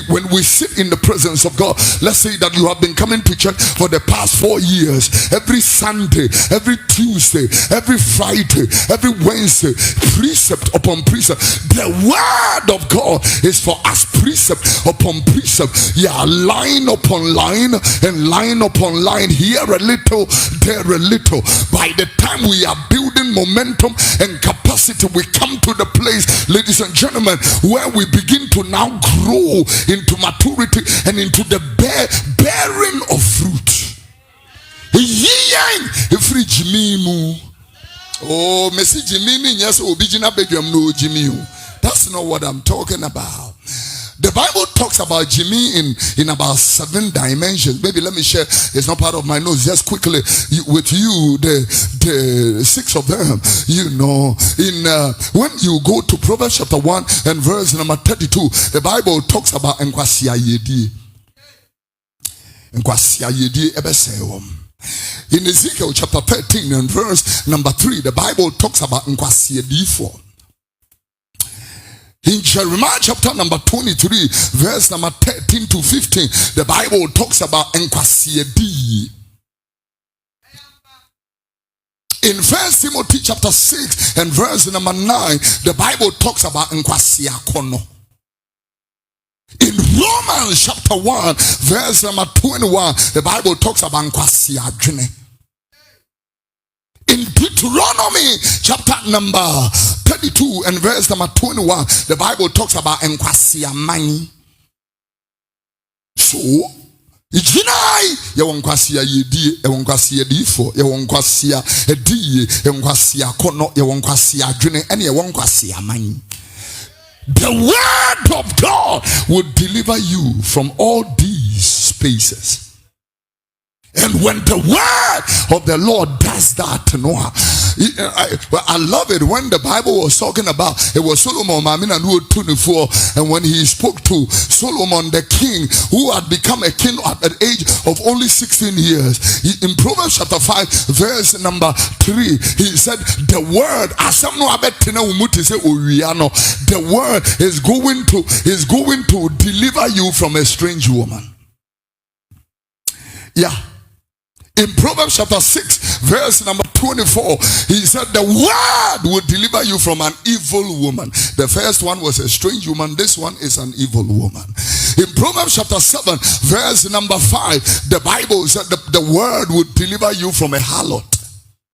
when we sit in the presence of God, let's say that you have been coming to church for the past 4 years, every Sunday, every Tuesday, every Friday, every Wednesday, precept upon precept. The word of God is for us, precept upon precept. Yeah, line upon line and line upon line. Here a little, there a little. By the time we are building momentum and capacity, we come to the place, ladies and gentlemen, where we begin to now grow into maturity and into the bearing of fruit. Every Jimmy, oh, Messi Jimmy, yes, Obijina Bedroom, no Jimmy. That's not what I'm talking about. The Bible talks about Jimmy in about 7 dimensions. Maybe let me share. It's not part of my notes. Just quickly with you, the 6 of them. You know, when you go to Proverbs chapter 1 and verse number 32, the Bible talks about Nkwasia Yedi. Nkwasia Yedi ebesewom. In Ezekiel chapter 13 and verse number 3, the Bible talks about Nkwasia Yedi. In Jeremiah chapter number 23, verse number 13 to 15, the Bible talks about Nkwasiedi. In 1 Timothy chapter 6 and verse number 9, the Bible talks about Nkwasiakono. In Romans chapter 1, verse number 21, the Bible talks about Nkwasiadwene. In Deuteronomy chapter number 32 and verse number 21, the Bible talks about Nkwasiamani. So, Ijinai, Yawankwasia Yedi, Yawankwasia Difo, Yawankwasia Edi, Yawankwasia Kono, Yawankwasia June, and Yawankwasia Mani. The word of God will deliver you from all these spaces. And when the word of the Lord does that, Noah, I love it when the Bible was talking about, it was Solomon, and when he spoke to Solomon, the king, who had become a king at the age of only 16 years, in Proverbs chapter 5, verse number 3, he said, the word is going to deliver you from a strange woman. Yeah. In Proverbs chapter 6, verse number 24, he said, the word will deliver you from an evil woman. The first one was a strange woman. This one is an evil woman. In Proverbs chapter 7, verse number 5, the Bible said the word will deliver you from a harlot.